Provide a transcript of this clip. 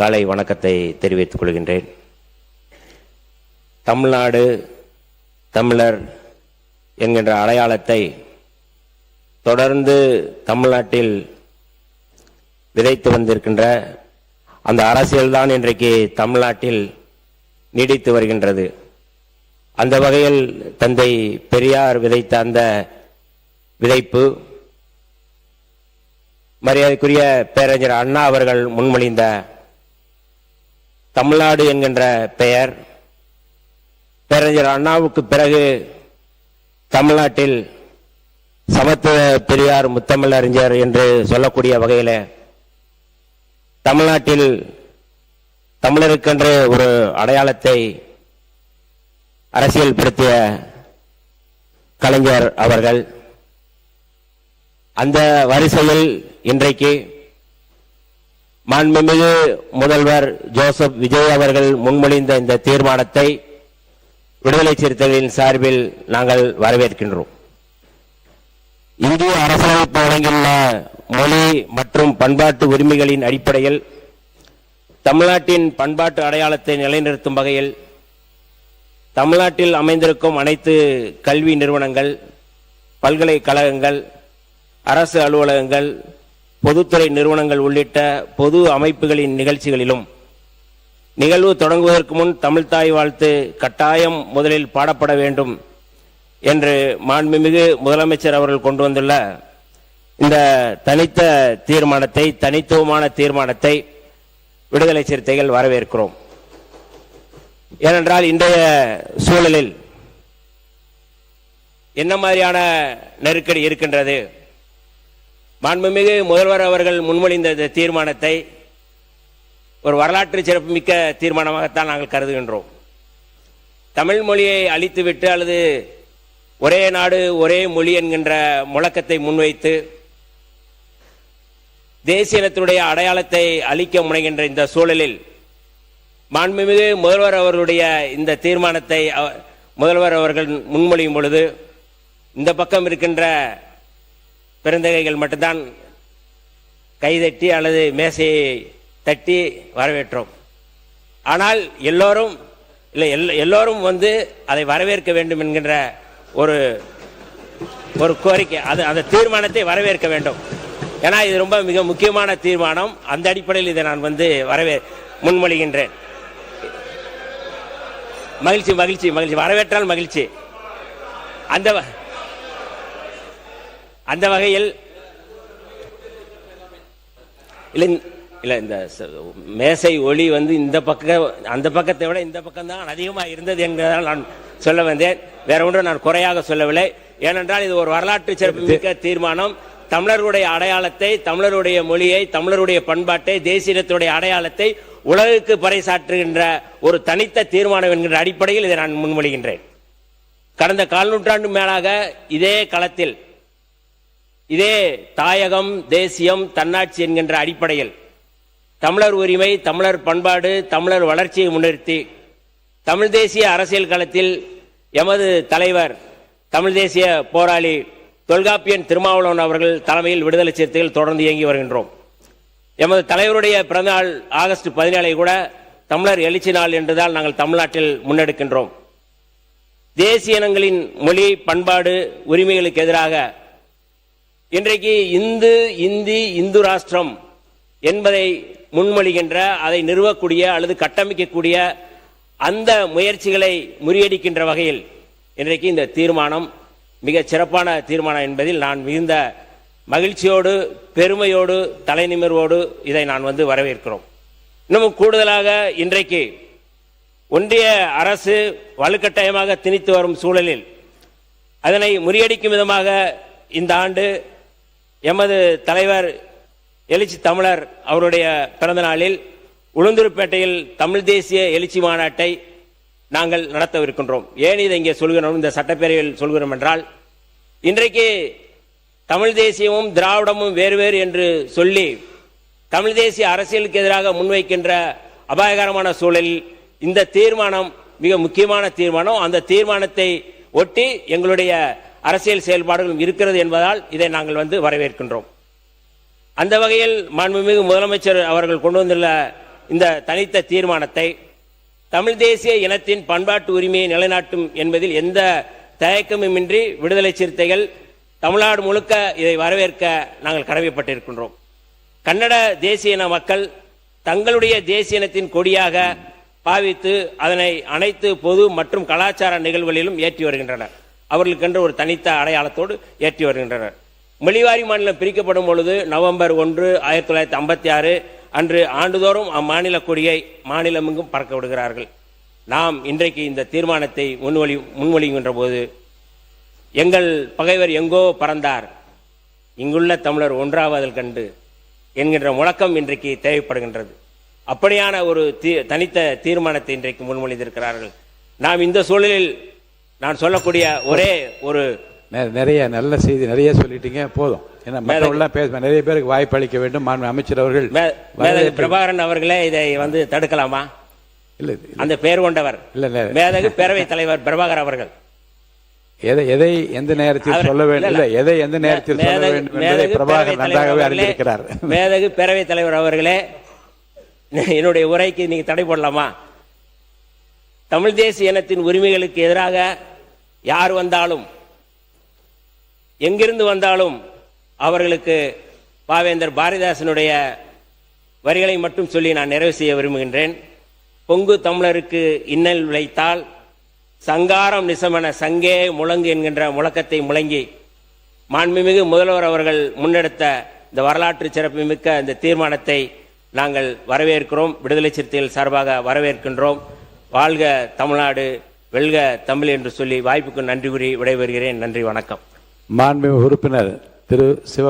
காலை வணக்கத்தை தெரிவித்துக் கொள்கின்றேன். தமிழ்நாடு தமிழர் என்கின்ற அடையாளத்தை தொடர்ந்து தமிழ்நாட்டில் விதைத்து வந்திருக்கின்ற அந்த அரசியல்தான் இன்றைக்கு தமிழ்நாட்டில் நீடித்து வருகின்றது. அந்த வகையில் தந்தை பெரியார் விதைத்த அந்த விதைப்பு மரியாதைக்குரிய பேரறிஞர் அண்ணா அவர்கள் முன்மொழிந்த தமிழ்நாடு என்கின்ற பெயர், பேரறிஞர் அண்ணாவுக்கு பிறகு தமிழ்நாட்டில் சமத்துவ பெரியார் முத்தமிழறிஞர் என்று சொல்லக்கூடிய வகையில் தமிழ்நாட்டில் தமிழருக்கென்று ஒரு அடையாளத்தை அரசியல்படுத்திய கலைஞர் அவர்கள், அந்த வரிசையில் இன்றைக்கு மாண்புமிகு முதல்வர் ஜோசப் விஜய் அவர்கள் முன்மொழிந்த இந்த தீர்மானத்தை விடுதலை சிறுத்தைகளின் சார்பில் நாங்கள் வரவேற்கின்றோம். இந்திய அரசியலமைப்பு வழங்கியுள்ள மொழி மற்றும் பண்பாட்டு உரிமைகளின் அடிப்படையில் தமிழ்நாட்டின் பண்பாட்டு அடையாளத்தை நிலைநிறுத்தும் வகையில் தமிழ்நாட்டில் அமைந்திருக்கும் அனைத்து கல்வி நிறுவனங்கள், பல்கலைக்கழகங்கள், அரசு அலுவலகங்கள், பொதுத்துறை நிறுவனங்கள் உள்ளிட்ட பொது அமைப்புகளின் நிகழ்ச்சிகளிலும் நிகழ்வு தொடங்குவதற்கு முன் தமிழ்தாய் வாழ்த்து கட்டாயம் முதலில் பாடப்பட வேண்டும் என்று மாண்புமிகு முதலமைச்சர் அவர்கள் கொண்டு வந்துள்ள இந்த தனித்துவமான தீர்மானத்தை விடுதலை சிறுத்தைகள் வரவேற்கிறோம். ஏனென்றால் இன்றைய சூழலில் என்ன மாதிரியான நெருக்கடி இருக்கின்றது? மாண்புமிகு முதல்வர் அவர்கள் முன்மொழிந்த இந்த தீர்மானத்தை ஒரு வரலாற்று சிறப்புமிக்க தீர்மானமாகத்தான் நாங்கள் கருதுகின்றோம். தமிழ் மொழியை அழித்துவிட்டு அல்லது ஒரே நாடு ஒரே மொழி என்கின்ற முழக்கத்தை முன்வைத்து தேசிய இனத்தினுடைய அடையாளத்தை அழிக்க முனைகின்ற இந்த சூழலில் மாண்புமிகு முதல்வர் அவர்களுடைய இந்த தீர்மானத்தை முதல்வர் அவர்கள் முன்மொழியும் பொழுது இந்த பக்கம் இருக்கின்ற பெருந்தகைகள் மட்டும்தான் கைதட்டி அல்லது மேசையை தட்டி வரவேற்றோம். ஆனால் எல்லோரும் வந்து அதை வரவேற்க வேண்டும் என்கின்ற ஒரு கோரிக்கை, அந்த தீர்மானத்தை வரவேற்க வேண்டும். ஏன்னா இது ரொம்ப மிக முக்கியமான தீர்மானம். அந்த அடிப்படையில் இதை நான் வந்து முன்மொழிகின்றேன். மகிழ்ச்சி மகிழ்ச்சி மகிழ்ச்சி, வரவேற்றால் மகிழ்ச்சி. அந்த வகையில் இல்லை இந்த மேசை ஒளி வந்து இந்த பக்கம் அந்த பக்கத்தை விட இந்த பக்கம் தான் அதிகமாக இருந்தது என்பதால் நான் சொல்ல வந்தேன். வேற ஒன்றும் நான் குறையாக சொல்லவில்லை. ஏனென்றால் இது ஒரு வரலாற்று சிறப்புமிக்க தீர்மானம். தமிழருடைய அடையாளத்தை, தமிழருடைய மொழியை, தமிழருடைய பண்பாட்டை, தேசியத்துடைய அடையாளத்தை உலகுக்கு பறைசாற்றுகின்ற ஒரு தனித்த தீர்மானம் என்கின்ற அடிப்படையில் இதை நான் முன்மொழிகின்றேன். கடந்த 4 நூற்றாண்டு மேலாக இதே களத்தில் இதே தாயகம், தேசியம், தன்னாட்சி என்கின்ற அடிப்படையில் தமிழர் உரிமை, தமிழர் பண்பாடு, தமிழர் வளர்ச்சியை முன்னிறுத்தி தமிழ் தேசிய அரசியல் களத்தில் எமது தலைவர், தமிழ் தேசிய போராளி தொல்காப்பியன் திருமாவளவன் அவர்கள் தலைமையில் விடுதலை சிறுத்தைகள் தொடர்ந்து இயங்கி வருகின்றோம். எமது தலைவருடைய பிறந்தநாள் ஆகஸ்ட் 17 கூட தமிழர் எழுச்சி நாள் என்றுதான் நாங்கள் தமிழ்நாட்டில் முன்னெடுக்கின்றோம். தேசிய இனங்களின் மொழி, பண்பாடு, உரிமைகளுக்கு எதிராக இன்றைக்கு இந்து ராஷ்டிரம் என்பதை முன்மொழிகின்ற, அதை நிறுவக்கூடிய அல்லது கட்டமைக்கக்கூடிய அந்த முயற்சிகளை முறியடிக்கின்ற வகையில் இன்றைக்கு இந்த தீர்மானம் மிக சிறப்பான தீர்மானம் என்பதில் நான் மிகுந்த மகிழ்ச்சியோடு, பெருமையோடு, தலைநிமிர்வோடு இதை நான் வந்து வரவேற்கிறோம். இன்னும் கூடுதலாக இன்றைக்கு ஒன்றிய அரசு வலுக்கட்டாயமாக திணித்து வரும் சூழலில் அதனை முறியடிக்கும் விதமாக இந்த ஆண்டு எமது தலைவர் எழுச்சி தமிழர் அவருடைய பிறந்த நாளில் உளுந்தூர்பேட்டையில் தமிழ் தேசிய எழுச்சி மாநாட்டை நாங்கள் நடத்தவிருக்கின்றோம். ஏன் இதை இங்கே சொல்கிறோம், இந்த சட்டப்பேரவையில் சொல்கிறோம் என்றால், இன்றைக்கு தமிழ் தேசியமும் திராவிடமும் வேறு வேறு என்று சொல்லி தமிழ் தேசிய அரசியலுக்கு எதிராக முன்வைக்கின்ற அபாயகரமான சூழலில் இந்த தீர்மானம் மிக முக்கியமான தீர்மானம். அந்த தீர்மானத்தை ஒட்டி எங்களுடைய அரசியல் செயல்பாடுகளும் இருக்கிறது என்பதால் இதை நாங்கள் வந்து வரவேற்கின்றோம். அந்த வகையில் மாண்புமிகு முதலமைச்சர் அவர்கள் கொண்டு வந்துள்ள இந்த தனித்த தீர்மானத்தை தமிழ் தேசிய இனத்தின் பண்பாட்டு உரிமையை நிலைநாட்டும் என்பதில் எந்த தயக்கமுமின்றி விடுதலை சிறுத்தைகள் தமிழ்நாடு முழுக்க இதை வரவேற்க நாங்கள் கடமைப்பட்டிருக்கின்றோம். கன்னட தேசிய இன மக்கள் தங்களுடைய தேசிய இனத்தின் கொடியாக பாவித்து அதனை அனைத்து பொது மற்றும் கலாச்சார நிகழ்வுகளிலும் ஏற்றி வருகின்றனர். அவர்களுக்கென்று ஒரு தனித்த அடையாளத்தோடு ஏற்றி வருகின்றனர். மொழிவாரி மாநிலம் பிரிக்கப்படும் பொழுது நவம்பர் 1, 1956 அன்று ஆண்டுதோறும் அம்மாநில கொடியை மாநிலமெங்கும் பறக்க விடுகிறார்கள். நாம் இன்றைக்கு இந்த தீர்மானத்தை முன்மொழிகின்ற போது எங்கள் பகைவர் எங்கோ பறந்தார், இங்குள்ள தமிழர் ஒன்றாவதல் கண்டு என்கின்ற முழக்கம் இன்றைக்கு தேவைப்படுகின்றது. அப்படியான ஒரு தனித்த தீர்மானத்தை இன்றைக்கு முன்மொழிந்திருக்கிறார்கள். நாம் இந்த சூழலில் நான் சொல்லக்கூடிய ஒரே ஒரு நிறைய நல்ல செய்தி நிறைய சொல்லிட்டீங்க, போதும். நிறைய பேருக்கு வாய்ப்பு அளிக்க வேண்டும். அமைச்சர் அவர்கள் பிரபாகரன் அவர்களே இதை தடுக்கலாமா? இல்ல, அந்த பெயர் கொண்டவர் மேதகு பேரவைத் தலைவர் பிரபாகர் அவர்கள் எதை எந்த நேரத்தில் சொல்ல வேண்டும், எதை எந்த நேரத்தில் சொல்ல வேண்டும் என்பதை பிரபாகர் நன்றாகவே அறிந்திருக்கிறார். மேதகு பேரவைத் தலைவர் அவர்களே, என்னுடைய உரைக்கு நீங்க தடை போடலாமா? தமிழ் தேசிய இனத்தின் உரிமைகளுக்கு எதிராக யார் வந்தாலும் எங்கிருந்து வந்தாலும் அவர்களுக்கு பாவேந்தர் பாரதிதாசனுடைய வரிகளை மட்டும் சொல்லி நான் நிறைவு செய்ய விரும்புகின்றேன். பொங்கு தமிழருக்கு இன்னல் விளைத்தால் சங்காரம் நிசமன சங்கே முழங்கு என்கின்ற முழக்கத்தை முழங்கி மாண்புமிகு முதல்வர் அவர்கள் முன்னெடுத்த இந்த வரலாற்று சிறப்புமிக்க இந்த தீர்மானத்தை நாங்கள் வரவேற்கிறோம். விடுதலை சிறுத்தைகள் சார்பாக வரவேற்கின்றோம். வாழ்க தமிழ்நாடு, வெல்க தமிழ் என்று சொல்லி வாய்ப்புக்கு நன்றி கூறி விடைபெறுகிறேன். நன்றி, வணக்கம். மாண்புமிகு உறுப்பினர் திரு சிவ